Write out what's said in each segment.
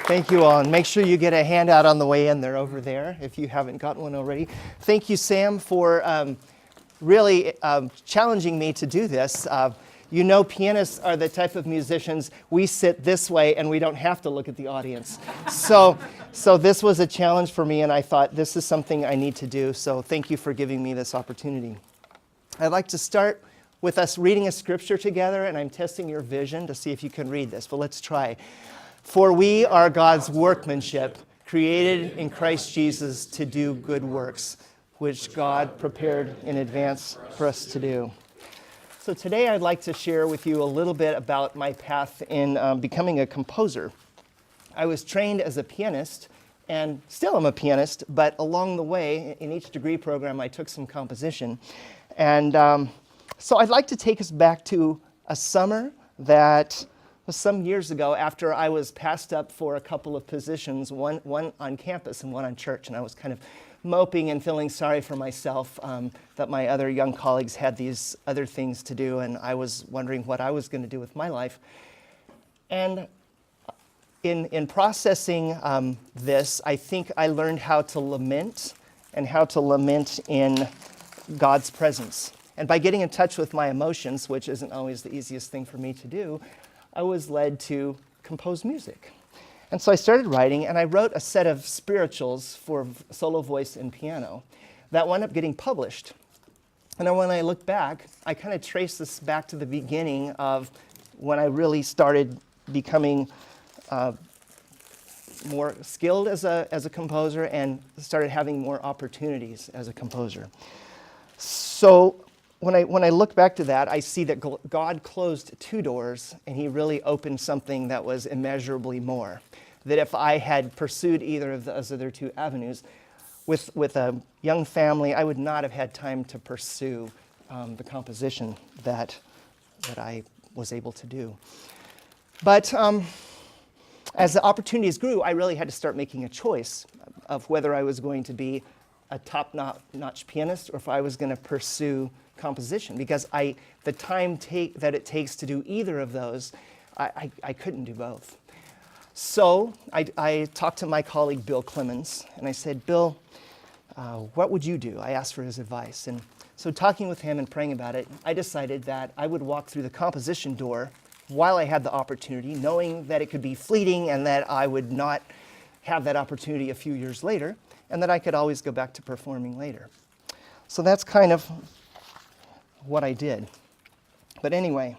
Thank you all, and make sure you get a handout on the way in. They're over there if you haven't gotten one already. Thank you, Sam, for really challenging me to do this. You know, pianists are the type of musicians, we sit this way and we don't have to look at the audience. So this was a challenge for me, and I thought this is something I need to do, so thank you for giving me this opportunity. I'd like to start with us reading a scripture together, and I'm testing your vision to see if you can read this, but let's try. For we are God's workmanship, created in Christ Jesus to do good works, which God prepared in advance for us to do. So today I'd like to share with you a little bit about my path in becoming a composer. I was trained as a pianist, and still am a pianist, but along the way, in each degree program, I took some composition. And so I'd like to take us back to a summer that was some years ago after I was passed up for a couple of positions, one on campus and one on church, and I was kind of moping and feeling sorry for myself that my other young colleagues had these other things to do, and I was wondering what I was going to do with my life. And in processing this, I think I learned how to lament, and how to lament in God's presence. And by getting in touch with my emotions, which isn't always the easiest thing for me to do, I was led to compose music. And so I started writing, and I wrote a set of spirituals for solo voice and piano that wound up getting published. And then when I look back, I kind of trace this back to the beginning of when I really started becoming more skilled as a composer and started having more opportunities as a composer. So when I look back to that, I see that God closed two doors, and he really opened something that was immeasurably more. That if I had pursued either of those other two avenues, with a young family, I would not have had time to pursue the composition that I was able to do. But as the opportunities grew, I really had to start making a choice of whether I was going to be a top-notch pianist or if I was going to pursue composition, because the time that it takes to do either of those, I couldn't do both. So I talked to my colleague Bill Clemens, and I said, Bill, what would you do? I asked for his advice. And so talking with him and praying about it, I decided that I would walk through the composition door while I had the opportunity, knowing that it could be fleeting and that I would not have that opportunity a few years later, and that I could always go back to performing later. So that's kind of what I did. But anyway,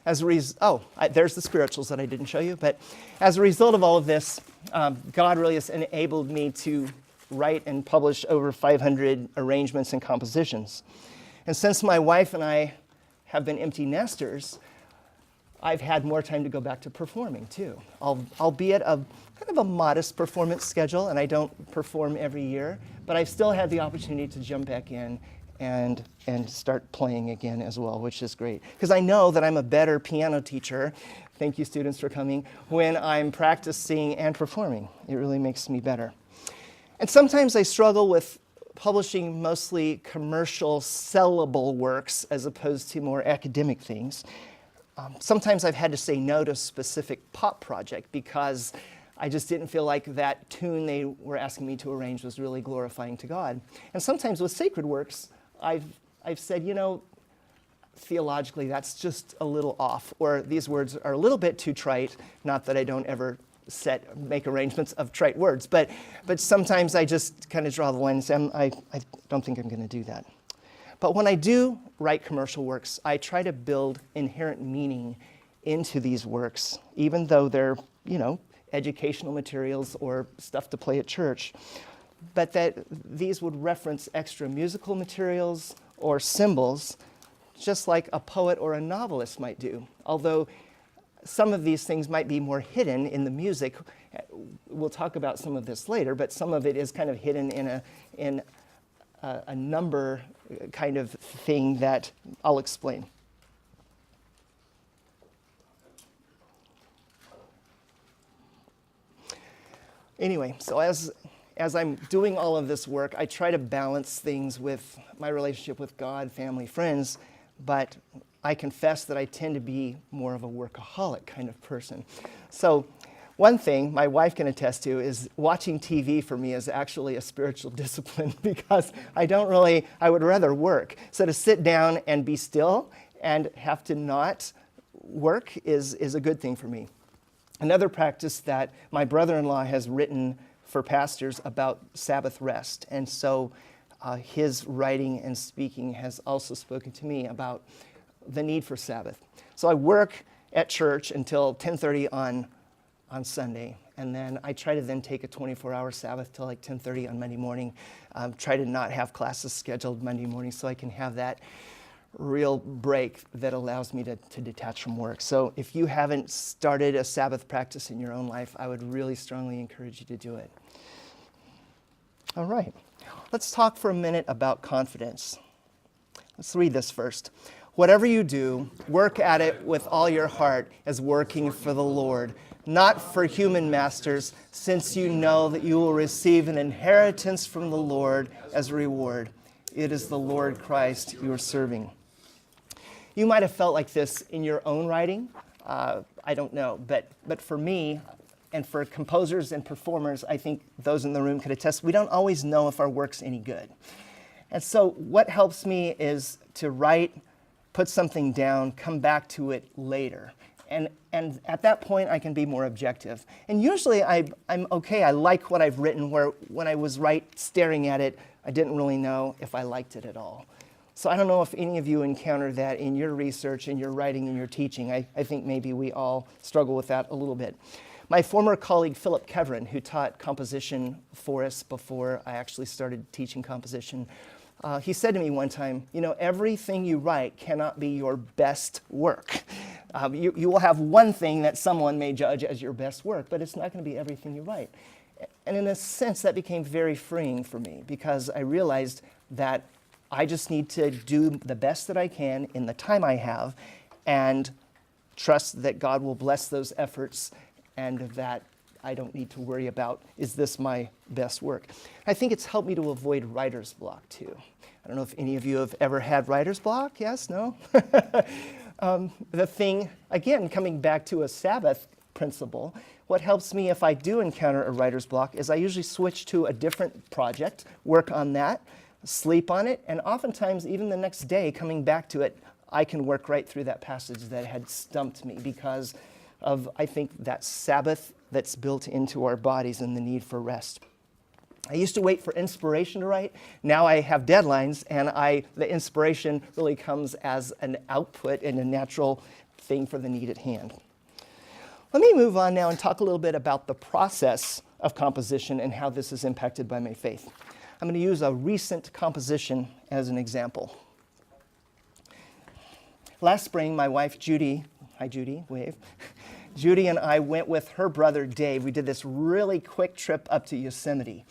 there's the spirituals that I didn't show you. But as a result of all of this, God really has enabled me to write and publish over 500 arrangements and compositions. And since my wife and I have been empty nesters, I've had more time to go back to performing too, albeit a kind of a modest performance schedule, and I don't perform every year, but I've still had the opportunity to jump back in and start playing again as well, which is great. Because I know that I'm a better piano teacher, thank you students for coming, when I'm practicing and performing. It really makes me better. And sometimes I struggle with publishing mostly commercial, sellable works as opposed to more academic things. Sometimes I've had to say no to a specific pop project because I just didn't feel like that tune they were asking me to arrange was really glorifying to God. And sometimes with sacred works, I've said, you know, theologically that's just a little off, or these words are a little bit too trite. Not that I don't ever make arrangements of trite words, but sometimes I just kind of draw the line and say, I don't think I'm going to do that. But when I do write commercial works, I try to build inherent meaning into these works, even though they're, you know, educational materials or stuff to play at church, but that these would reference extra musical materials or symbols, just like a poet or a novelist might do. Although some of these things might be more hidden in the music. We'll talk about some of this later, but some of it is kind of hidden in a number kind of thing that I'll explain. Anyway, so as I'm doing all of this work, I try to balance things with my relationship with God, family, friends, but I confess that I tend to be more of a workaholic kind of person. So One thing my wife can attest to is watching TV for me is actually a spiritual discipline because I would rather work. So to sit down and be still and have to not work is a good thing for me. Another practice that my brother-in-law has written for pastors about Sabbath rest. And so his writing and speaking has also spoken to me about the need for Sabbath. So I work at church until 10:30 on Sunday, and then I try to then take a 24-hour Sabbath till like 10:30 on Monday morning. Try to not have classes scheduled Monday morning so I can have that real break that allows me to detach from work. So if you haven't started a Sabbath practice in your own life, I would really strongly encourage you to do it. All right, let's talk for a minute about confidence. Let's read this first. Whatever you do, work at it with all your heart as working for the Lord, not for human masters, since you know that you will receive an inheritance from the Lord as a reward. It is the Lord Christ you are serving. You might have felt like this in your own writing. I don't know, but for me, and for composers and performers, I think those in the room could attest, we don't always know if our work's any good. And so what helps me is to write, put something down, come back to it later. And at that point, I can be more objective. And usually I'm okay. I like what I've written, where when I was staring at it, I didn't really know if I liked it at all. So I don't know if any of you encounter that in your research, in your writing, in your teaching. I think maybe we all struggle with that a little bit. My former colleague, Philip Keverin, who taught composition for us before I actually started teaching composition, he said to me one time, everything you write cannot be your best work. You will have one thing that someone may judge as your best work, but it's not going to be everything you write. And in a sense, that became very freeing for me because I realized that I just need to do the best that I can in the time I have and trust that God will bless those efforts and that I don't need to worry about, is this my best work? I think it's helped me to avoid writer's block too. I don't know if any of you have ever had writer's block. Yes? No? The thing, again, coming back to a Sabbath principle, what helps me if I do encounter a writer's block is I usually switch to a different project, work on that, sleep on it, and oftentimes even the next day coming back to it, I can work right through that passage that had stumped me because of, I think, that Sabbath that's built into our bodies and the need for rest. I used to wait for inspiration to write. Now I have deadlines, and the inspiration really comes as an output and a natural thing for the need at hand. Let me move on now and talk a little bit about the process of composition and how this is impacted by my faith. I'm going to use a recent composition as an example. Last spring, my wife Judy, hi Judy, wave. Judy and I went with her brother Dave. We did this really quick trip up to Yosemite.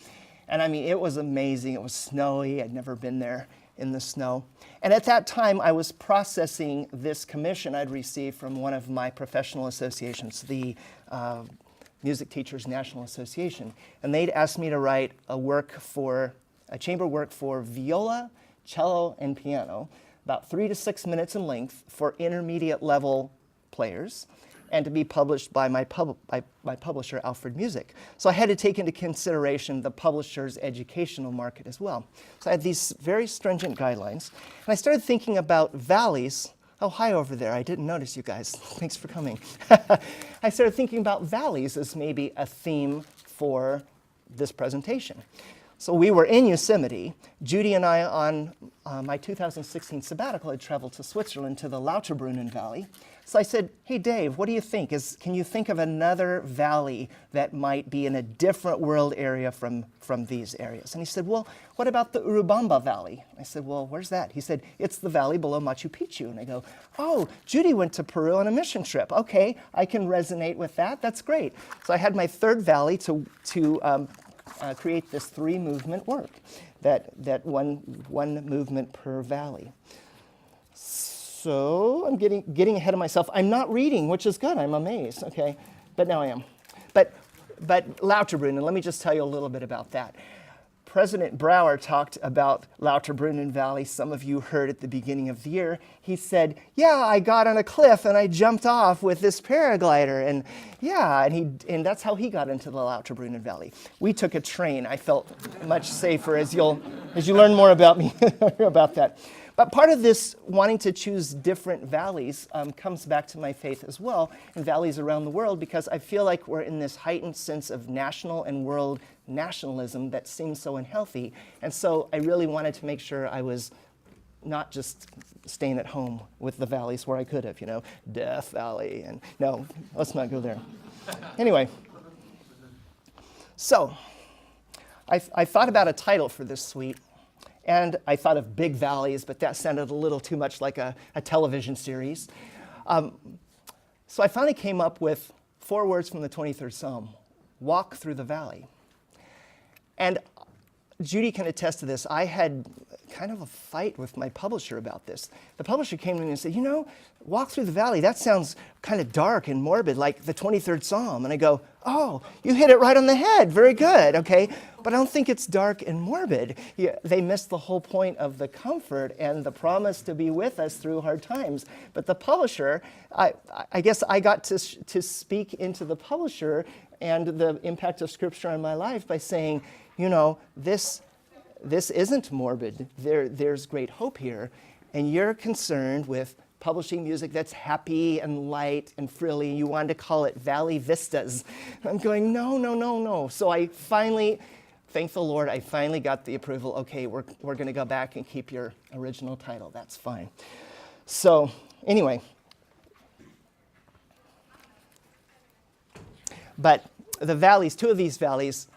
And I mean, it was amazing. It was snowy. I'd never been there in the snow. And at that time, I was processing this commission I'd received from one of my professional associations, the Music Teachers National Association. And they'd asked me to write a chamber work for viola, cello, and piano, about 3 to 6 minutes in length for intermediate level players, and to be published by my publisher, Alfred Music. So I had to take into consideration the publisher's educational market as well. So I had these very stringent guidelines, and I started thinking about valleys. Oh, hi over there. I didn't notice you guys. Thanks for coming. I started thinking about valleys as maybe a theme for this presentation. So we were in Yosemite. Judy and I, on my 2016 sabbatical, had traveled to Switzerland to the Lauterbrunnen Valley. So I said, hey, Dave, what do you think? Can you think of another valley that might be in a different world area from these areas? And he said, well, what about the Urubamba Valley? I said, well, where's that? He said, it's the valley below Machu Picchu. And I go, oh, Judy went to Peru on a mission trip. Okay, I can resonate with that. That's great. So I had my third valley to create this 3-movement work, that one movement per valley. So I'm getting ahead of myself. I'm not reading, which is good. I'm amazed. Okay, but now I am. But Lauterbrunnen, let me just tell you a little bit about that. President Brower talked about Lauterbrunnen Valley. Some of you heard at the beginning of the year. He said, yeah, I got on a cliff and I jumped off with this paraglider. And yeah, and that's how he got into the Lauterbrunnen Valley. We took a train. I felt much safer as you learn more about me about that. But part of this wanting to choose different valleys comes back to my faith as well, and valleys around the world, because I feel like we're in this heightened sense of national and world nationalism that seems so unhealthy. And so I really wanted to make sure I was not just staying at home with the valleys where I could have, Death Valley, and no, let's not go there. Anyway, so I thought about a title for this suite. And I thought of Big Valleys, but that sounded a little too much like a television series. So I finally came up with 4 words from the 23rd Psalm: walk through the valley. And Judy can attest to this. I had kind of a fight with my publisher about this. The publisher came to me and said, walk through the valley, that sounds kind of dark and morbid, like the 23rd Psalm. And I go, oh, you hit it right on the head. Very good, okay? But I don't think it's dark and morbid. They missed the whole point of the comfort and the promise to be with us through hard times. But the publisher, I guess I got to speak into the publisher and the impact of Scripture on my life by saying, this isn't morbid. There's great hope here. And you're concerned with publishing music that's happy and light and frilly. You wanted to call it Valley Vistas. I'm going, no. So I finally, thank the Lord, I finally got the approval. Okay, we're going to go back and keep your original title. That's fine. So anyway. But the valleys, 2 of these valleys,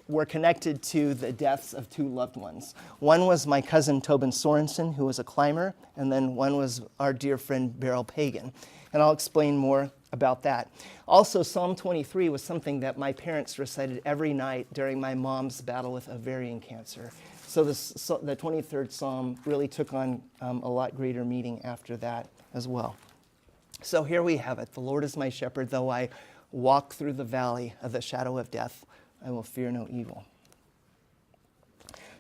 were connected to the deaths of 2 loved ones. One was my cousin Tobin Sorensen, who was a climber, and then one was our dear friend Beryl Pagan. And I'll explain more about that. Also, Psalm 23 was something that my parents recited every night during my mom's battle with ovarian cancer. So the 23rd Psalm really took on a lot greater meaning after that as well. So here we have it. The Lord is my shepherd, though I walk through the valley of the shadow of death, I will fear no evil.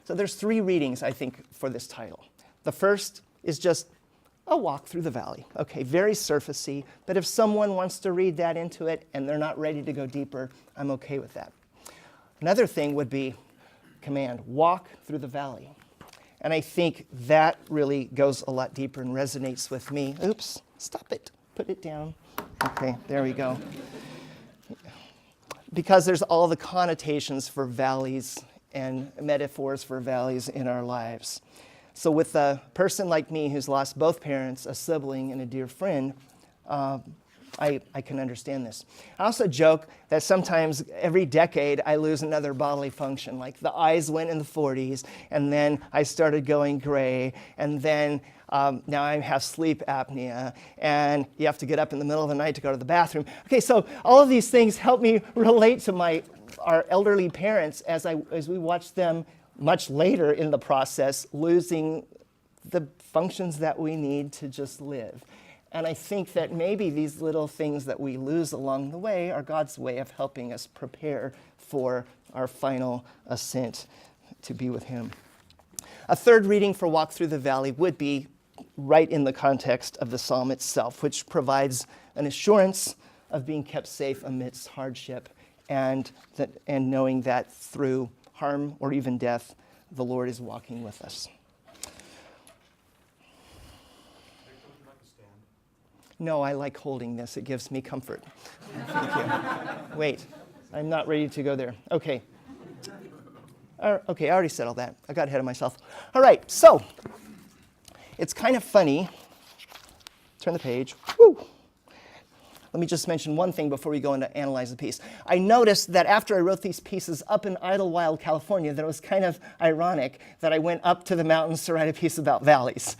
So there's 3 readings, I think, for this title. The first is just a walk through the valley. Okay, very surfacey, but if someone wants to read that into it and they're not ready to go deeper, I'm okay with that. Another thing would be command, walk through the valley. And I think that really goes a lot deeper and resonates with me. Oops, stop it, put it down. Okay, there we go. Because there's all the connotations for valleys and metaphors for valleys in our lives. So with a person like me who's lost both parents, a sibling, and a dear friend, I can understand this. I also joke that sometimes every decade I lose another bodily function. Like the eyes went in the 40s, and then I started going gray, and then now I have sleep apnea, and you have to get up in the middle of the night to go to the bathroom. Okay, so all of these things help me relate to our elderly parents as we watch them much later in the process losing the functions that we need to just live. And I think that maybe these little things that we lose along the way are God's way of helping us prepare for our final ascent to be with Him. A third reading for Walk Through the Valley would be right in the context of the psalm itself, which provides an assurance of being kept safe amidst hardship and knowing that through harm or even death, the Lord is walking with us. No, I like holding this. It gives me comfort. Thank you. Wait, I'm not ready to go there. Okay. Okay, I already said all that. I got ahead of myself. All right, so it's kind of funny. Turn the page. Woo. Let me just mention one thing before we go into analyze the piece. I noticed that after I wrote these pieces up in Idlewild, California, that it was kind of ironic that I went up to the mountains to write a piece about valleys.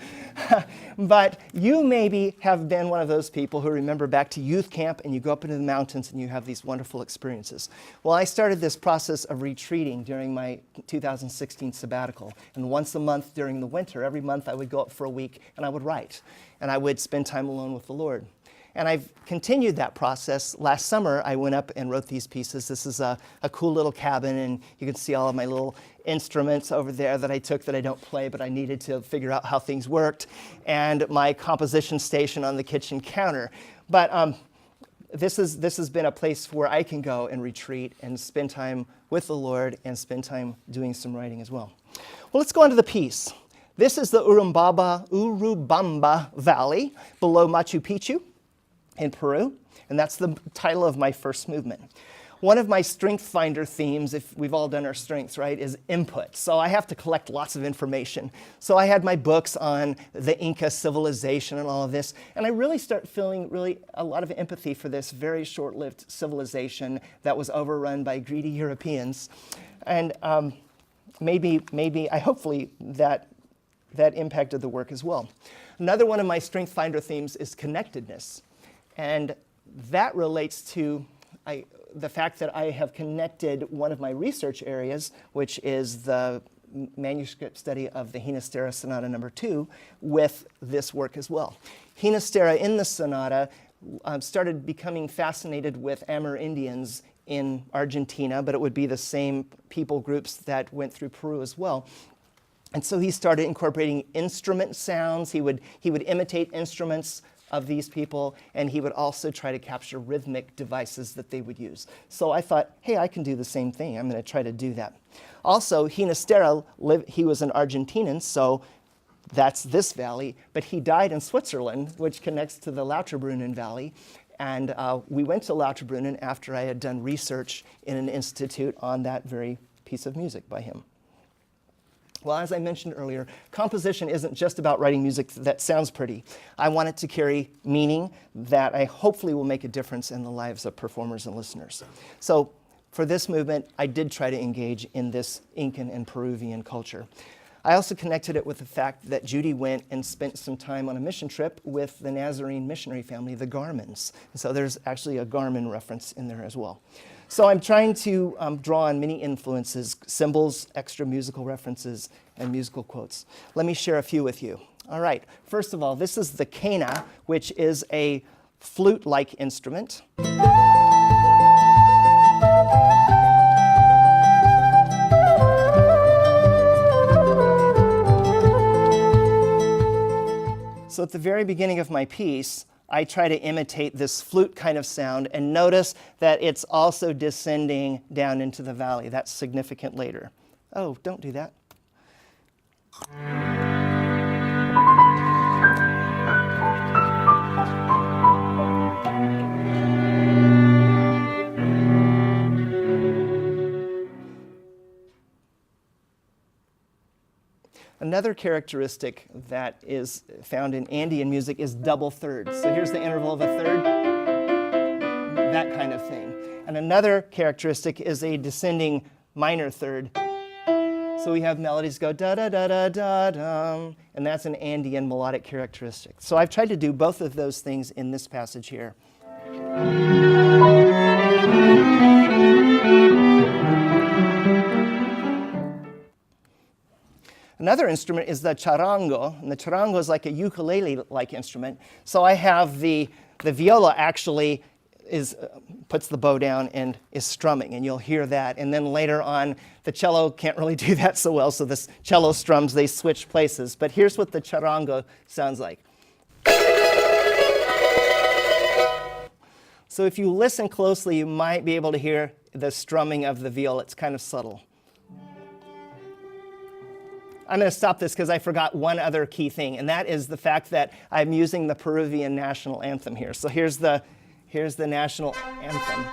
But you maybe have been one of those people who remember back to youth camp and you go up into the mountains and you have these wonderful experiences. Well, I started this process of retreating during my 2016 sabbatical. And once a month during the winter, every month I would go up for a week and I would write. And I would spend time alone with the Lord. And I've continued that process. Last summer, I went up and wrote these pieces. This is a cool little cabin, and you can see all of my little instruments over there that I took that I don't play, but I needed to figure out how things worked, and my composition station on the kitchen counter. But this has been a place where I can go and retreat and spend time with the Lord and spend time doing some writing as well. Well, let's go on to the piece. This is the Urubamba Valley below Machu Picchu in Peru, and that's the title of my first movement. One of my strength finder themes, if we've all done our strengths, right, is input. So I have to collect lots of information. So I had my books on the Inca civilization and all of this, and I really start feeling really a lot of empathy for this very short-lived civilization that was overrun by greedy Europeans. And hopefully that impacted the work as well. Another one of my strength finder themes is connectedness, and that relates to the fact that I have connected one of my research areas, which is the manuscript study of the Ginastera Sonata No. 2, with this work as well. Ginastera in the sonata started becoming fascinated with Amerindians in Argentina, but it would be the same people groups that went through Peru as well. And so he started incorporating instrument sounds. He would imitate instruments of these people, and he would also try to capture rhythmic devices that they would use. So I thought, hey, I can do the same thing. I'm going to try to do that. Also, Ginastera, he was an Argentinian, so that's this valley, but he died in Switzerland, which connects to the Lauterbrunnen Valley. And we went to Lauterbrunnen after I had done research in an institute on that very piece of music by him. Well, as I mentioned earlier, composition isn't just about writing music that sounds pretty. I want it to carry meaning that I hopefully will make a difference in the lives of performers and listeners. So for this movement, I did try to engage in this Incan and Peruvian culture. I also connected it with the fact that Judy went and spent some time on a mission trip with the Nazarene missionary family, the Garmins. And so there's actually a Garmin reference in there as well. So I'm trying to draw on many influences, symbols, extra musical references, and musical quotes. Let me share a few with you. All right, first of all, this is the quena, which is a flute-like instrument. So at the very beginning of my piece, I try to imitate this flute kind of sound, and notice that it's also descending down into the valley. That's significant later. Oh, don't do that. Another characteristic that is found in Andean music is double thirds. So here's the interval of a third, that kind of thing. And another characteristic is a descending minor third. So we have melodies go da-da-da-da-da-dum, and that's an Andean melodic characteristic. So I've tried to do both of those things in this passage here. Another instrument is the charango, and the charango is like a ukulele-like instrument. So I have the viola actually puts the bow down and is strumming, and you'll hear that. And then later on, the cello can't really do that so well, so this cello strums, they switch places. But here's what the charango sounds like. So if you listen closely, you might be able to hear the strumming of the viola. It's kind of subtle. I'm going to stop this because I forgot one other key thing, and that is the fact that I'm using the Peruvian national anthem here. So here's the national anthem.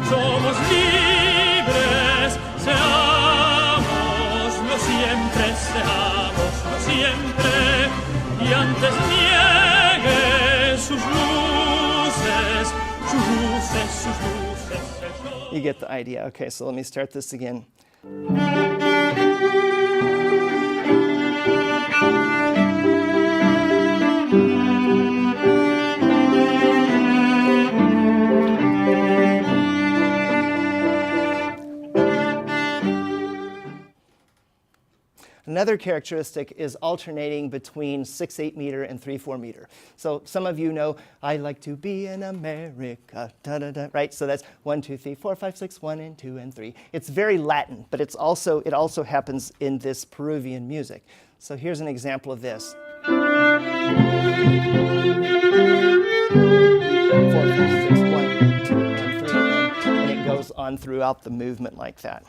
Somos libres, seámoslo siempre, y antes niegue sus luces, You get the idea. Okay, so let me start this again. Another characteristic is alternating between 6/8 meter and 3/4 meter. So some of you know, I like to be in America, da da da, right? So that's 1, 2, 3, 4, 5, 6, 1 and 2 and 3. It's very Latin, but it also happens in this Peruvian music. So here's an example of this. 4, 5, 6, 1, 2, and 3, and it goes on throughout the movement like that.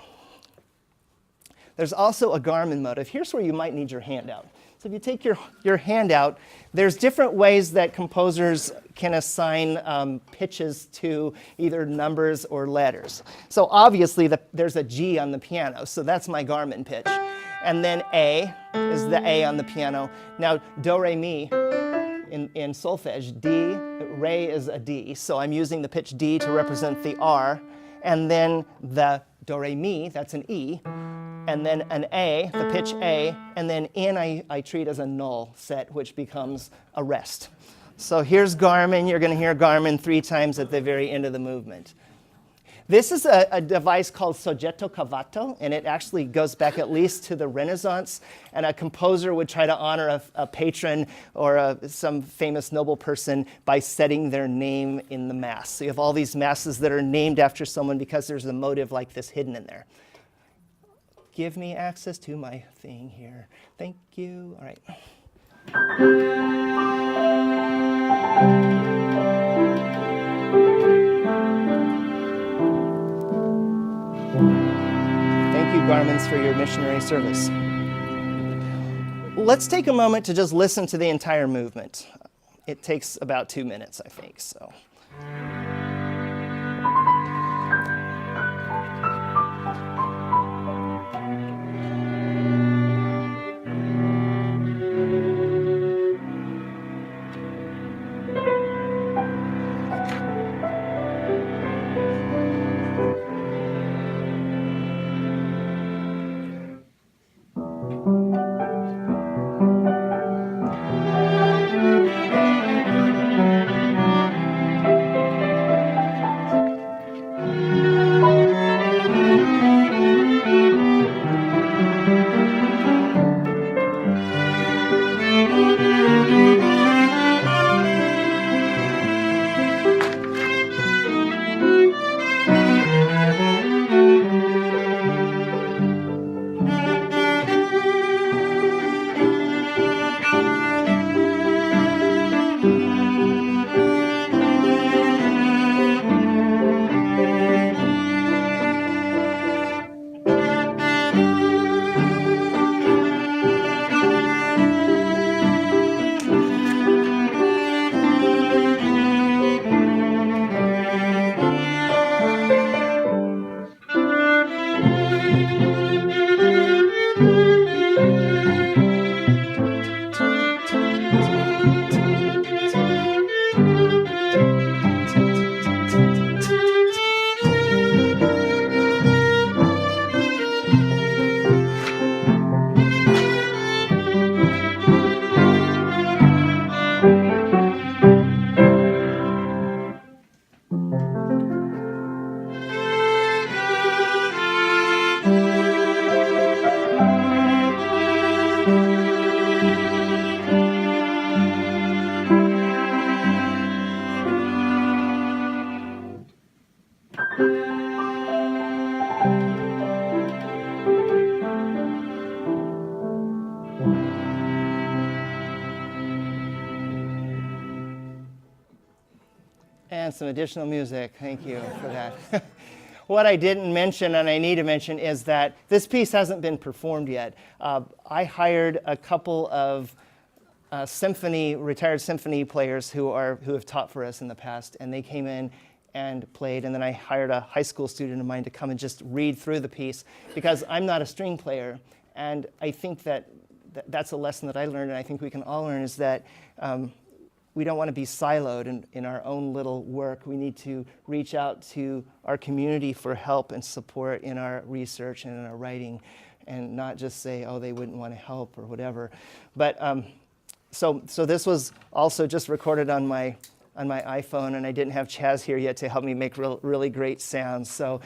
There's also a Garmin motive. Here's where you might need your handout. So if you take your handout, there's different ways that composers can assign pitches to either numbers or letters. So obviously there's a G on the piano, so that's my Garmin pitch. And then A is the A on the piano. Now do, re, mi in solfege, D, re is a D, so I'm using the pitch D to represent the R. And then the do, re, mi, that's an E. And then an A, the pitch A, and then in I treat as a null set, which becomes a rest. So here's Garmin. You're going to hear Garmin 3 times at the very end of the movement. This is a device called soggetto cavato, and it actually goes back at least to the Renaissance, and a composer would try to honor a patron or some famous noble person by setting their name in the mass. So you have all these masses that are named after someone because there's a motive like this hidden in there. Give me access to my thing here. Thank you. All right. Thank you, Garmins, for your missionary service. Let's take a moment to just listen to the entire movement. It takes about 2 minutes, I think. So. And some additional music. Thank you for that. What I didn't mention, and I need to mention, is that this piece hasn't been performed yet. I hired a couple of retired symphony players who have taught for us in the past, and they came in and played, and then I hired a high school student of mine to come and just read through the piece, because I'm not a string player, and I think that's a lesson that I learned, and I think we can all learn, is that we don't want to be siloed in our own little work. We need to reach out to our community for help and support in our research and in our writing, and not just say, oh, they wouldn't want to help or whatever. But so this was also just recorded on my iPhone, and I didn't have Chaz here yet to help me make really great sounds. So,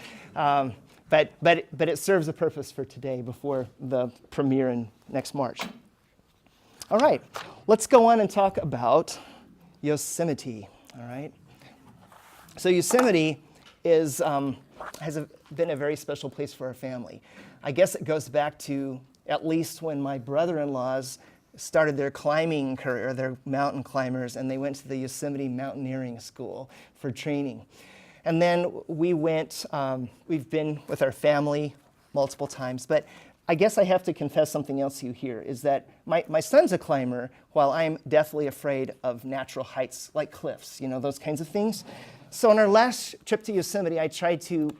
but it serves a purpose for today before the premiere in next March. All right, let's go on and talk about Yosemite. All right. So Yosemite has been a very special place for our family. I guess it goes back to at least when my brother-in-laws started their climbing career, they're mountain climbers, and they went to the Yosemite Mountaineering School for training. And then we've been with our family multiple times, but I guess I have to confess something else to you here, is that my son's a climber, while I'm deathly afraid of natural heights like cliffs, those kinds of things. So on our last trip to Yosemite, I tried to,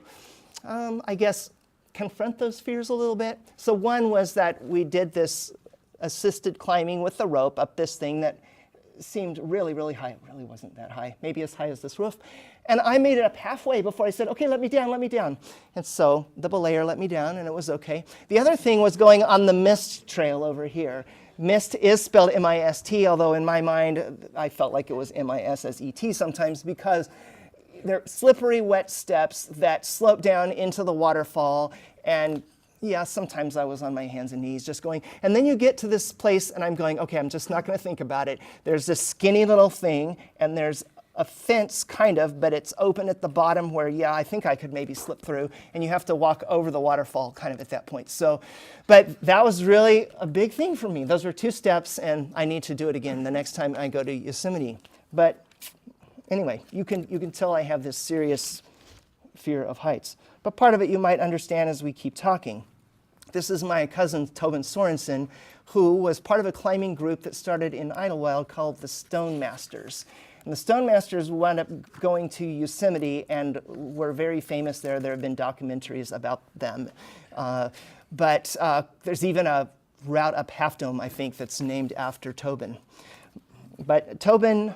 confront those fears a little bit. So one was that we did this assisted climbing with the rope up this thing that seemed really, really high. It really wasn't that high, maybe as high as this roof. And I made it up halfway before I said, okay, let me down. And so the belayer let me down, and it was okay. The other thing was going on the Mist Trail over here. Mist is spelled M-I-S-T, although in my mind, I felt like it was M-I-S-S-E-T sometimes, because they're slippery, wet steps that slope down into the waterfall. And yeah, sometimes I was on my hands and knees just going. And then you get to this place, and I'm going, okay, I'm just not going to think about it. There's this skinny little thing, and there's a fence, kind of, but it's open at the bottom where, yeah, I think I could maybe slip through, and you have to walk over the waterfall kind of at that point. So, but that was really a big thing for me. Those were 2 steps, and I need to do it again the next time I go to Yosemite. But anyway, you can tell I have this serious fear of heights. But part of it you might understand as we keep talking. This is my cousin Tobin Sorensen, who was part of a climbing group that started in Idlewild called the Stone Masters. And the Stone Masters wound up going to Yosemite and were very famous there. There have been documentaries about them. But there's even a route up Half Dome, I think, that's named after Tobin. But Tobin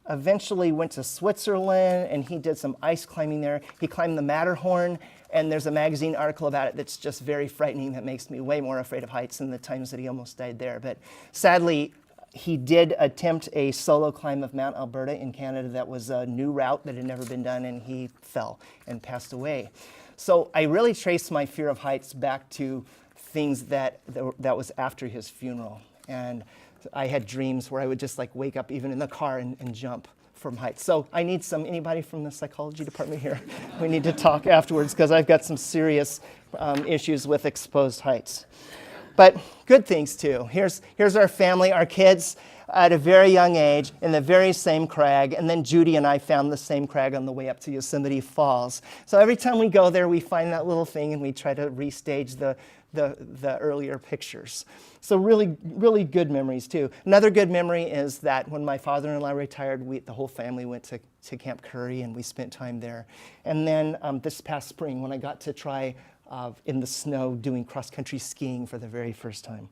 eventually went to Switzerland, and he did some ice climbing there. He climbed the Matterhorn, and there's a magazine article about it that's just very frightening, that makes me way more afraid of heights than the times that he almost died there. But sadly, he did attempt a solo climb of Mount Alberta in Canada. That was a new route that had never been done, and he fell and passed away. So I really traced my fear of heights back to things that was after his funeral. And I had dreams where I would just wake up even in the car and jump from heights. So I need anybody from the psychology department here? We need to talk afterwards, because I've got some serious issues with exposed heights. But good things too. Here's our family, our kids at a very young age in the very same crag, and then Judy and I found the same crag on the way up to Yosemite Falls. So every time we go there, we find that little thing and we try to restage the earlier pictures. So really, really good memories too. Another good memory is that when my father-in-law retired, the whole family went to Camp Curry, and we spent time there. And then this past spring, when I got to try in the snow doing cross-country skiing for the very first time.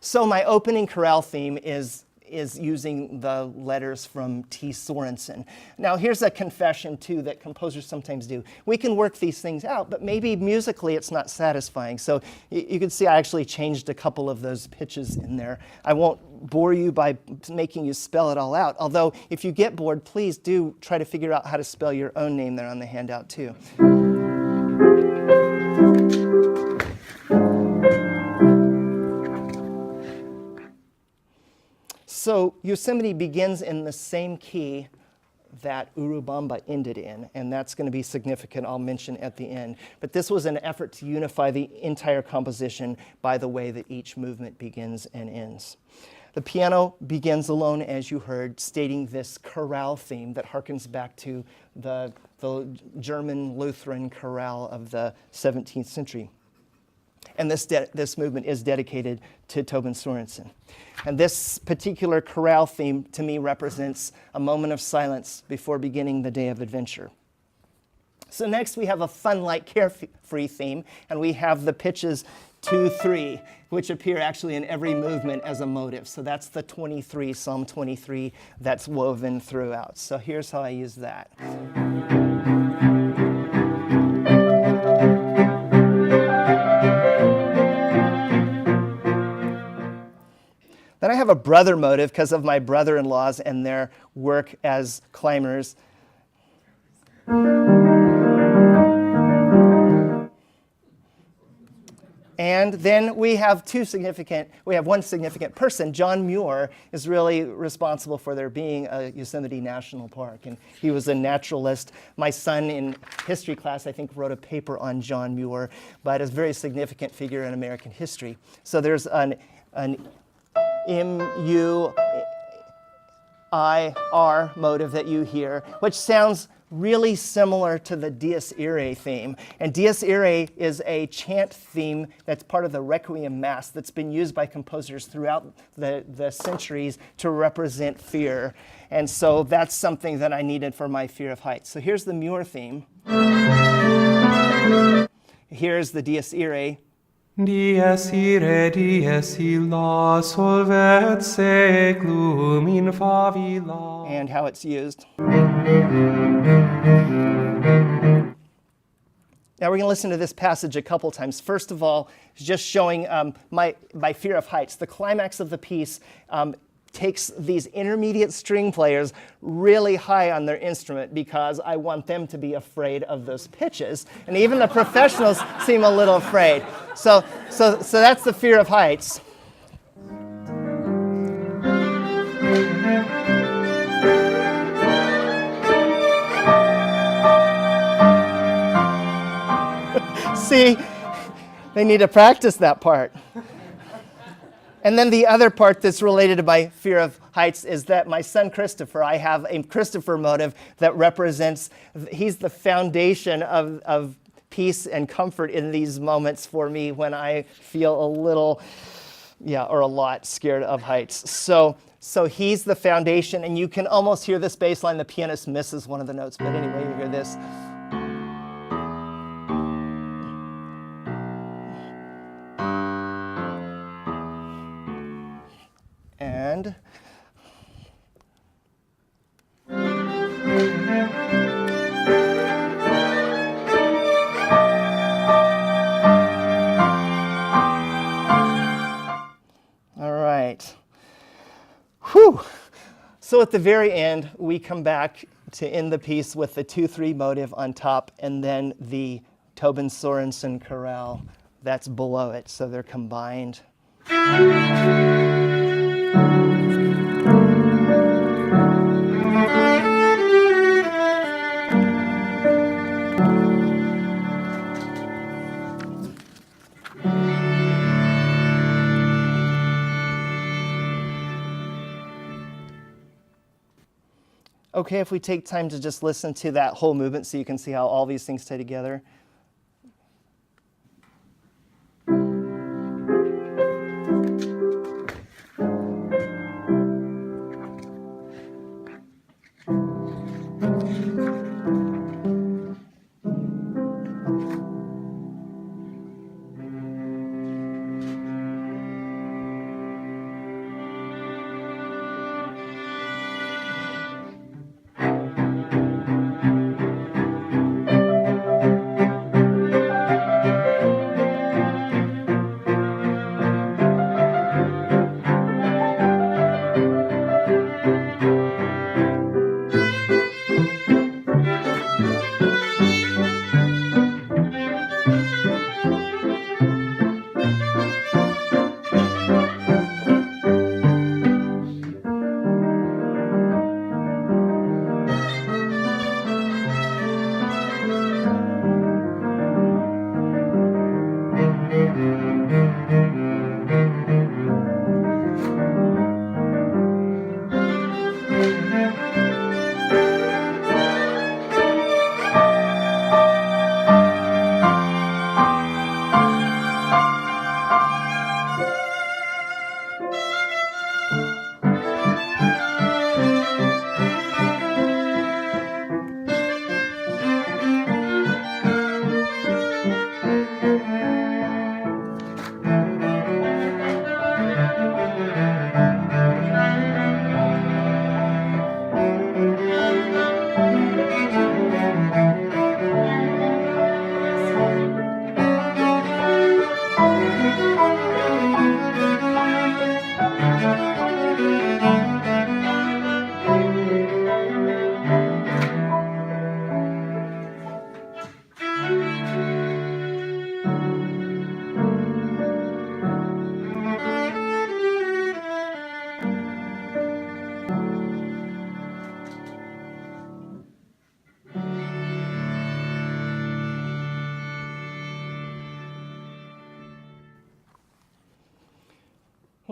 So my opening chorale theme is using the letters from T. Sorensen. Now here's a confession too that composers sometimes do. We can work these things out, but maybe musically it's not satisfying. So you can see I actually changed a couple of those pitches in there. I won't bore you by making you spell it all out, although if you get bored, please do try to figure out how to spell your own name there on the handout too. So Yosemite begins in the same key that Urubamba ended in, and that's going to be significant, I'll mention at the end. But this was an effort to unify the entire composition by the way that each movement begins and ends. The piano begins alone, as you heard, stating this chorale theme that harkens back to the German Lutheran chorale of the 17th century. And this movement is dedicated to Tobin Sorensen. And this particular chorale theme, to me, represents a moment of silence before beginning the day of adventure. So next we have a fun, light, carefree theme, and we have the pitches 2, 3, which appear actually in every movement as a motive. So that's the 23, Psalm 23, that's woven throughout. So here's how I use that. Then I have a brother motive because of my brother-in-laws and their work as climbers. And then we have one significant person. John Muir is really responsible for there being a Yosemite National Park. And he was a naturalist. My son in history class, I think, wrote a paper on John Muir, but is a very significant figure in American history. So there's an M-U-I-R motive that you hear, which sounds really similar to the Dies Irae theme. And Dies Irae is a chant theme that's part of the Requiem Mass that's been used by composers throughout the centuries to represent fear. And so that's something that I needed for my fear of heights. So here's the Muir theme. Here's the Dies Irae. Dies irae, dies illa, solvet seclum in favilla. And how it's used. Now we're going to listen to this passage a couple times. First of all, just showing my fear of heights. The climax of the piece takes these intermediate string players really high on their instrument because I want them to be afraid of those pitches. And even the professionals seem a little afraid. So that's the fear of heights. See, they need to practice that part. And then the other part that's related to my fear of heights is that my son Christopher, I have a Christopher motive that represents, he's the foundation of peace and comfort in these moments for me when I feel a little, or a lot scared of heights. So he's the foundation, and you can almost hear this bass line. The pianist misses one of the notes, but anyway, you hear this. And all right. Whew. So at the very end, we come back to end the piece with the 2/3 motive on top, and then the Tobin Sorensen chorale that's below it. So they're combined. Okay, if we take time to just listen to that whole movement so you can see how all these things tie together.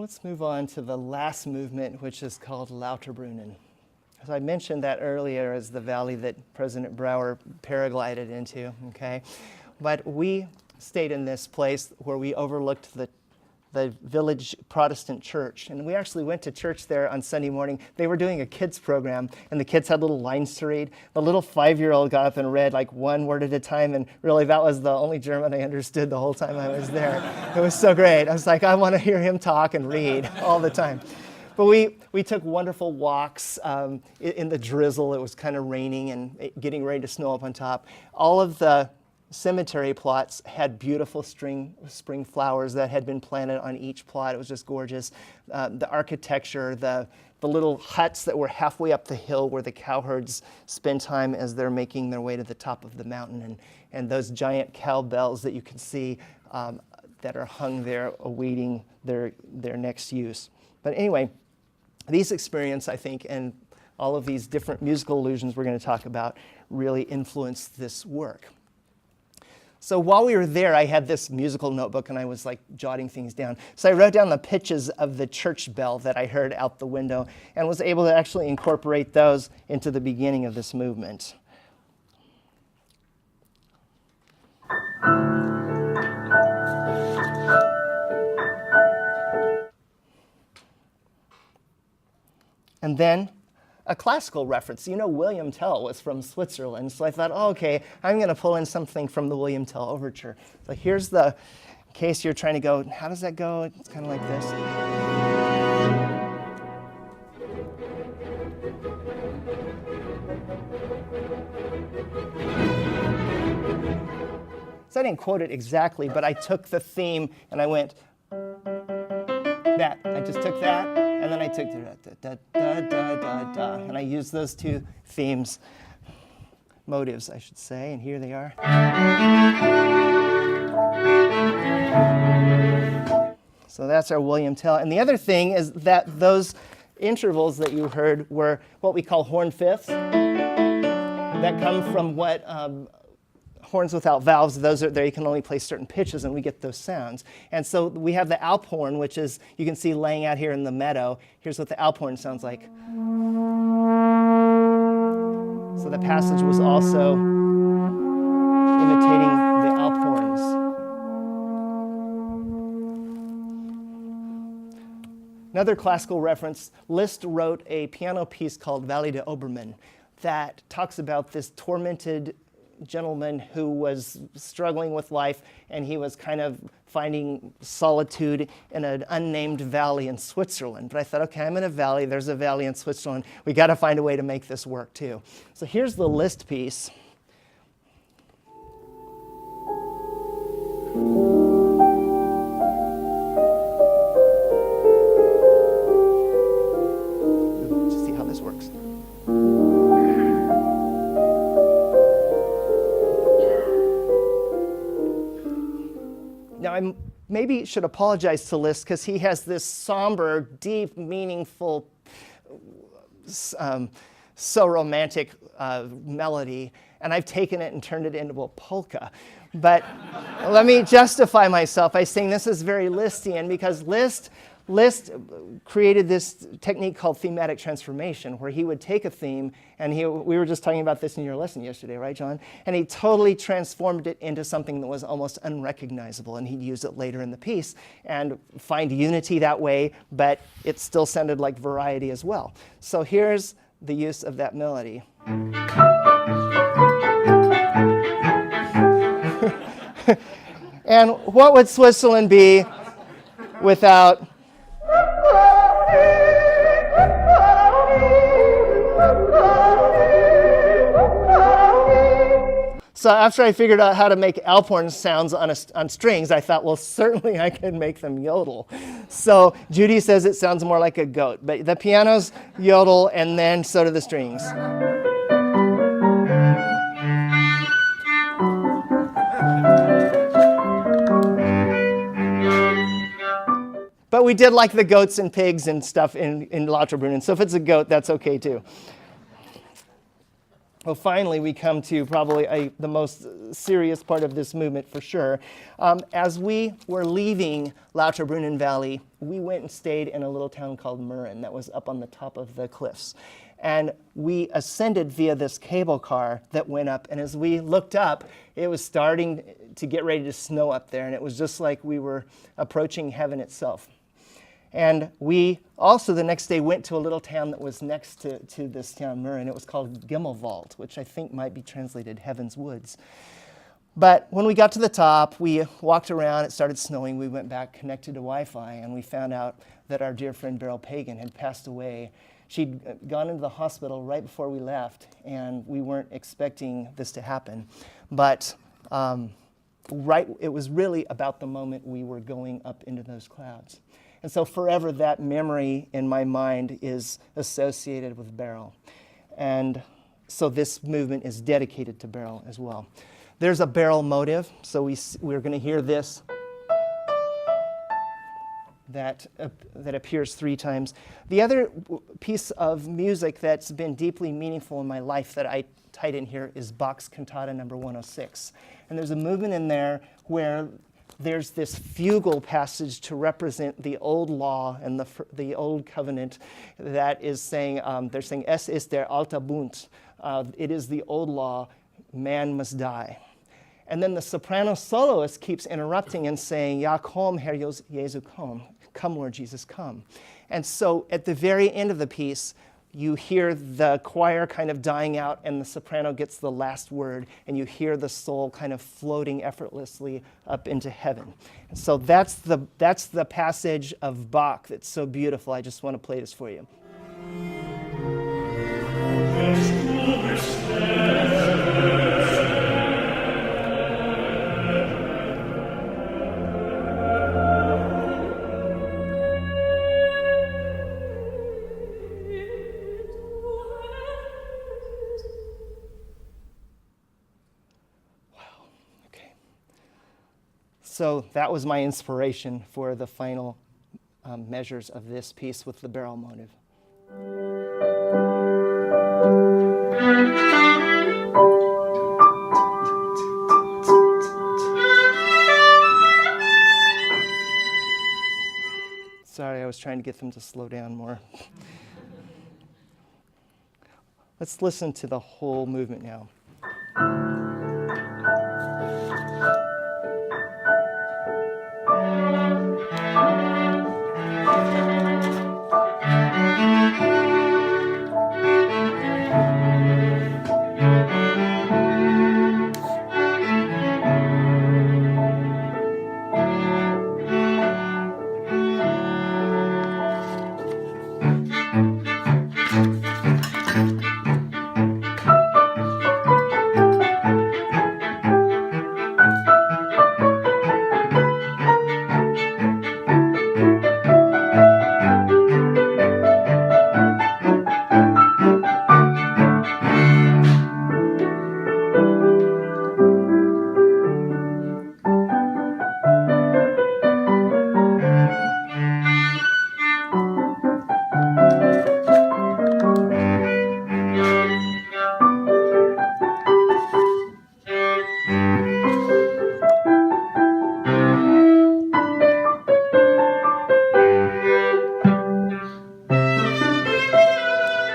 Let's move on to the last movement, which is called Lauterbrunnen. As I mentioned that earlier as the valley that President Brower paraglided into, okay? But we stayed in this place where we overlooked the village Protestant church. And we actually went to church there on Sunday morning. They were doing a kids program, and the kids had little lines to read. The little 5-year-old got up and read like one word at a time, and really that was the only German I understood the whole time I was there. It was so great. I was like, I want to hear him talk and read all the time. But we took wonderful walks in the drizzle. It was kind of raining and getting ready to snow up on top. All of the cemetery plots had beautiful spring flowers that had been planted on each plot. It was just gorgeous. The architecture, the little huts that were halfway up the hill where the cowherds spend time as they're making their way to the top of the mountain, and those giant cowbells that you can see that are hung there awaiting their next use. But anyway, these experiences, I think, and all of these different musical illusions we're going to talk about really influenced this work. So while we were there, I had this musical notebook and I was like jotting things down. So I wrote down the pitches of the church bell that I heard out the window and was able to actually incorporate those into the beginning of this movement. And then a classical reference. You know, William Tell was from Switzerland, so I thought, oh, okay, I'm going to pull in something from the William Tell Overture. So here's in case you're trying to go, how does that go? It's kind of like this. So I didn't quote it exactly, but I took the theme and I went, that. I just took that, and then I took da da da da da, and I used those two themes, motives, I should say, and here they are. So that's our William Tell. And the other thing is that those intervals that you heard were what we call horn fifths. That come from what horns without valves, those are there, you can only play certain pitches and we get those sounds. And so we have the Alp horn, which is, you can see laying out here in the meadow. Here's what the Alp horn sounds like. So the passage was also imitating the Alp horns. Another classical reference, Liszt wrote a piano piece called Valley de Obermann that talks about this tormented gentleman who was struggling with life, and he was kind of finding solitude in an unnamed valley in Switzerland. But I thought, okay, I'm in a valley, there's a valley in Switzerland, we got to find a way to make this work too. So here's the Liszt piece. Let's see how this works. Now, I maybe should apologize to Liszt because he has this somber, deep, meaningful, so romantic melody, and I've taken it and turned it into a polka. But let me justify myself by saying this is very Lisztian, because Liszt created this technique called thematic transformation, where he would take a theme, and we were just talking about this in your lesson yesterday, right, John? And he totally transformed it into something that was almost unrecognizable, and he'd use it later in the piece and find unity that way, but it still sounded like variety as well. So here's the use of that melody. And what would Switzerland be without So after I figured out how to make Alp horn sounds on strings, I thought, well, certainly I can make them yodel. So Judy says it sounds more like a goat, but the pianos yodel, and then so do the strings. But we did like the goats and pigs and stuff in Lauterbrunnen, so if it's a goat, that's okay too. Well, finally, we come to probably the most serious part of this movement for sure. As we were leaving Lauterbrunnen Valley, we went and stayed in a little town called Mürren that was up on the top of the cliffs. And we ascended via this cable car that went up. And as we looked up, it was starting to get ready to snow up there. And it was just like we were approaching heaven itself. And we also the next day went to a little town that was next to this town, Mürren. It was called Gimmelwald, which I think might be translated Heaven's Woods. But when we got to the top, we walked around, it started snowing, we went back, connected to Wi-Fi, and we found out that our dear friend Beryl Pagan had passed away. She'd gone into the hospital right before we left, and we weren't expecting this to happen. But it was really about the moment we were going up into those clouds. And so forever that memory in my mind is associated with Beryl. And so this movement is dedicated to Beryl as well. There's a Beryl motive, so we're going to hear this that appears 3 times. The other piece of music that's been deeply meaningful in my life that I tied in here is Bach's Cantata number 106. And there's a movement in there where there's this fugal passage to represent the old law and the old covenant that is saying, they're saying, Es ist der alte Bund. It is the old law, man must die. And then the soprano soloist keeps interrupting and saying, Ja, komm, Herr Jesu, komm. Come, Lord Jesus, come. And so at the very end of the piece, you hear the choir kind of dying out and the soprano gets the last word and you hear the soul kind of floating effortlessly up into heaven. And so that's the passage of Bach that's so beautiful. I just want to play this for you. So that was my inspiration for the final measures of this piece with the Beryl motive. Sorry, I was trying to get them to slow down more. Let's listen to the whole movement now.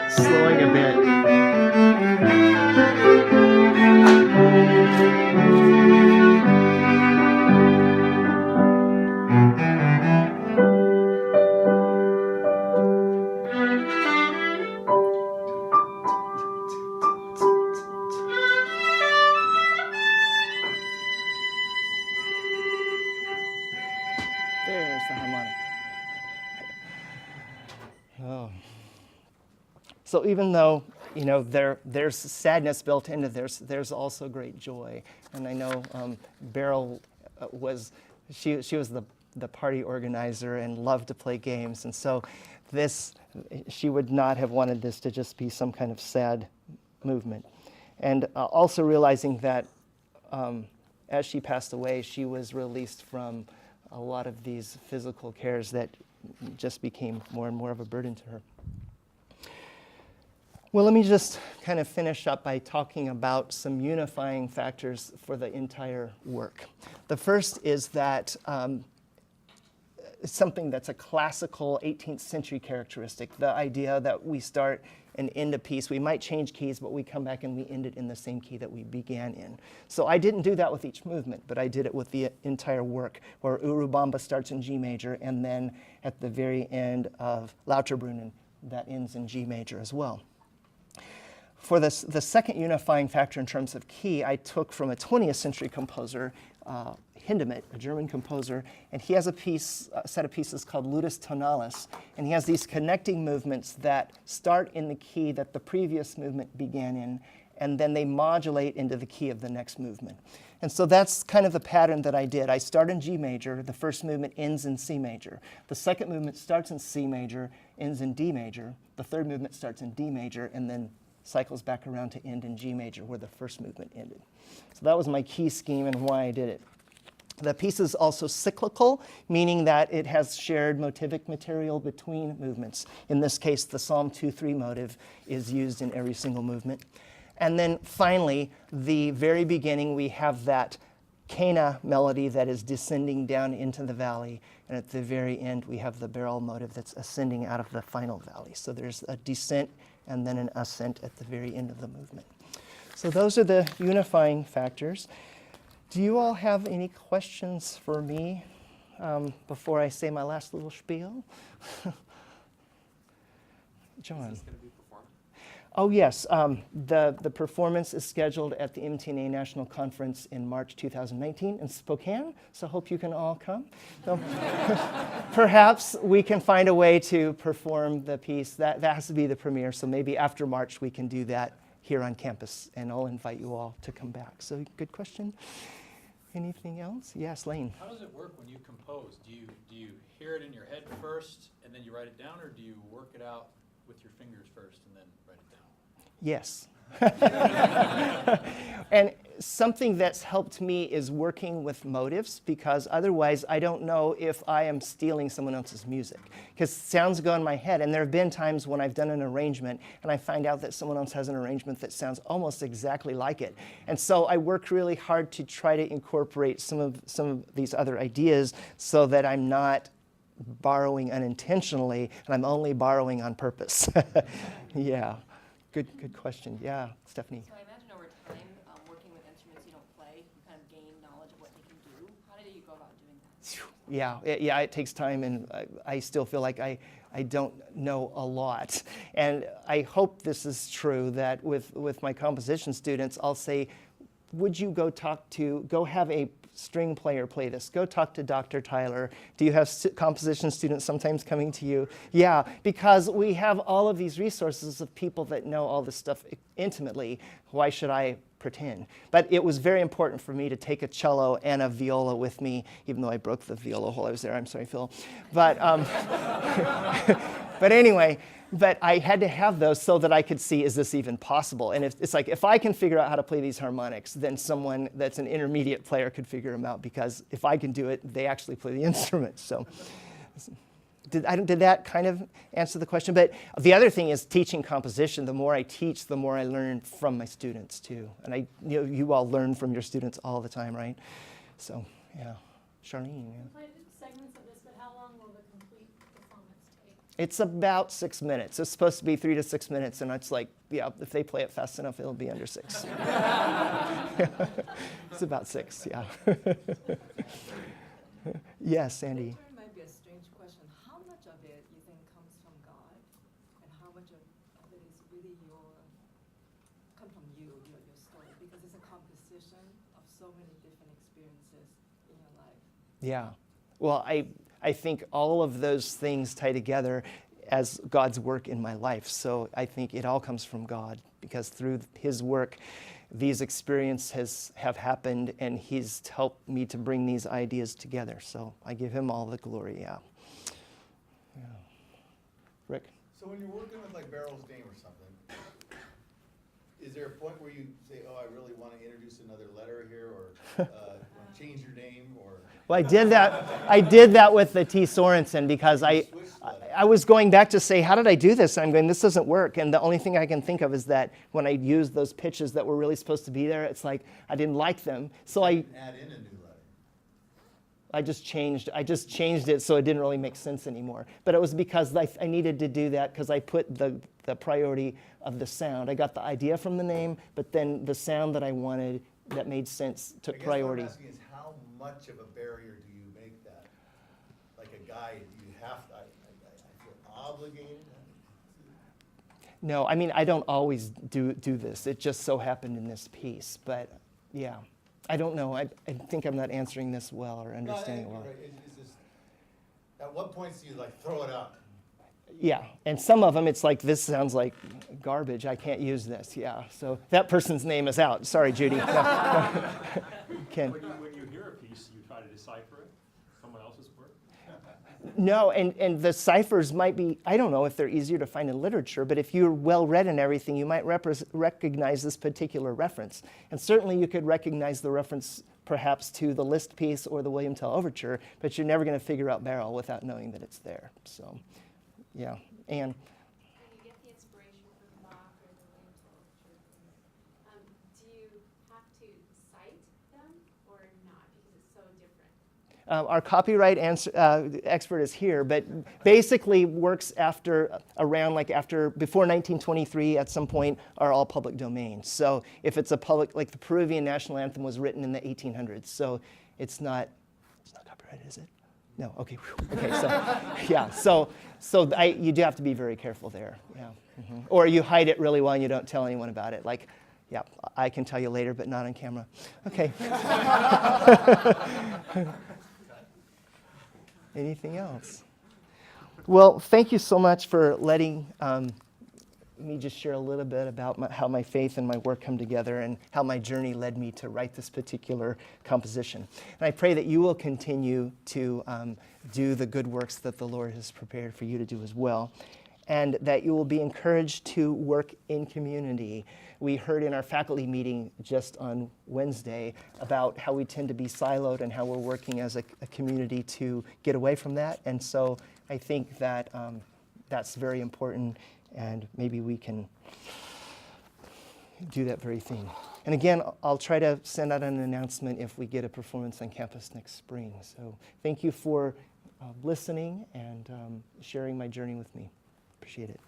Slowing a bit. There's the harmonic. Oh. So even though, you know, there's sadness built into this, there's also great joy. And I know Beryl she was the party organizer and loved to play games. And so she would not have wanted this to just be some kind of sad movement. And also realizing that as she passed away, she was released from a lot of these physical cares that just became more and more of a burden to her. Well, let me just kind of finish up by talking about some unifying factors for the entire work. The first is that something that's a classical 18th century characteristic, the idea that we start and end a piece. We might change keys, but we come back and we end it in the same key that we began in. So I didn't do that with each movement, but I did it with the entire work, where Urubamba starts in G major, and then at the very end of Lauterbrunnen, that ends in G major as well. For the second unifying factor in terms of key, I took from a 20th century composer, Hindemith, a German composer, and he has a set of pieces called Ludus Tonalis, and he has these connecting movements that start in the key that the previous movement began in, and then they modulate into the key of the next movement. And so that's kind of the pattern that I did. I start in G major, the first movement ends in C major. The second movement starts in C major, ends in D major. The third movement starts in D major, and then cycles back around to end in G major, where the first movement ended. So that was my key scheme and why I did it. The piece is also cyclical, meaning that it has shared motivic material between movements. In this case, the Psalm 2-3 motive is used in every single movement. And then finally, the very beginning, we have that Cana melody that is descending down into the valley. And at the very end, we have the barrel motive that's ascending out of the final valley. So there's a descent and then an ascent at the very end of the movement. So those are the unifying factors. Do you all have any questions for me before I say my last little spiel? John. Is this going to be performed? Oh, yes. The performance is scheduled at the MTNA National Conference in March 2019 in Spokane, so hope you can all come. So, perhaps we can find a way to perform the piece. That has to be the premiere, so maybe after March we can do that here on campus, and I'll invite you all to come back. So, good question. Anything else? Yes, Lane. How does it work when you compose? Do you hear it in your head first and then you write it down, or do you work it out with your fingers first and then write it down? Yes. And something that's helped me is working with motives, because otherwise I don't know if I am stealing someone else's music, because sounds go in my head. And there have been times when I've done an arrangement and I find out that someone else has an arrangement that sounds almost exactly like it. And so I work really hard to try to incorporate some of these other ideas so that I'm not borrowing unintentionally and I'm only borrowing on purpose. Yeah. Good question. Yeah, Stephanie. So I imagine over time, working with instruments you don't play, you kind of gain knowledge of what they can do. How did you go about doing that? Yeah, it takes time, and I still feel like I don't know a lot. And I hope this is true, that with my composition students, I'll say, would you go have a string player play this? Go talk to Dr. Tyler. Do you have composition students sometimes coming to you? Yeah, because we have all of these resources of people that know all this stuff intimately. Why should I pretend? But it was very important for me to take a cello and a viola with me, even though I broke the viola while I was there. I'm sorry, Phil. But, but anyway, but I had to have those so that I could see, is this even possible? And it's like, if I can figure out how to play these harmonics, then someone that's an intermediate player could figure them out, because if I can do it, they actually play the instrument. So did that kind of answer the question? But the other thing is teaching composition. The more I teach, the more I learn from my students too. And you all learn from your students all the time, right? So, yeah. Charlene. Yeah. Play segments of this, but how long will the complete performance take? It's about 6 minutes. It's supposed to be 3 to 6 minutes, and it's like, yeah, if they play it fast enough, it'll be under 6. It's about 6, yeah. Yes, Sandy. It might be a strange question. How much of it you think comes from God, and how much of it is really come from your story? Because it's a composition of so many different experiences in your life. Yeah. Well, I think all of those things tie together as God's work in my life. So I think it all comes from God, because through His work, these experiences have happened, and He's helped me to bring these ideas together. So I give Him all the glory, yeah. Rick? So when you're working with like Beryl's Dame or something, is there a point where you say, oh, I really want to introduce another letter here, or change your name, or? Well, I did that with the T. Sorensen because I was going back to say, how did I do this? And I'm going, this doesn't work. And the only thing I can think of is that when I used those pitches that were really supposed to be there, it's like I didn't like them. So Add in a new letter. I just changed it so it didn't really make sense anymore. But it was because I needed to do that because I put the priority of the sound. I got the idea from the name, but then the sound that I wanted that made sense took priority. What I'm asking is, how much of a barrier do you make that? Like a guide, do you have, I feel obligated? No, I mean, I don't always do this. It just so happened in this piece. But yeah, I don't know. I think I'm not answering this well or understanding it well. Right. It's just, at what points do you like throw it out? Yeah, and some of them, it's like, this sounds like garbage. I can't use this. Yeah, so that person's name is out. Sorry, Judy. Ken. When you hear a piece, you try to decipher it, someone else's work? No, and the ciphers might be, I don't know if they're easier to find in literature, but if you're well read and everything, you might recognize this particular reference. And certainly you could recognize the reference perhaps to the Liszt piece or the William Tell Overture, but you're never going to figure out Beryl without knowing that it's there. So, yeah. And When you get the inspiration from Bach or the William Tell Overture, do you have to cite them or not because it's so different? Our copyright expert is here, but basically works before 1923 at some point are all public domain. So if it's a public, like the Peruvian national anthem was written in the 1800s, so it's not copyrighted, is it? No, okay, whew. Okay, so yeah, so you do have to be very careful there, yeah. Mm-hmm. Or you hide it really well and you don't tell anyone about it. Like, yeah, I can tell you later, but not on camera. Okay. Anything else? Well, thank you so much for letting me just share a little bit about how my faith and my work come together and how my journey led me to write this particular composition. And I pray that you will continue to do the good works that the Lord has prepared for you to do as well, and that you will be encouraged to work in community. We heard in our faculty meeting just on Wednesday about how we tend to be siloed and how we're working as a community to get away from that. And so I think that that's very important, and maybe we can do that very thing. And again, I'll try to send out an announcement if we get a performance on campus next spring. So thank you for listening and sharing my journey with me. Appreciate it.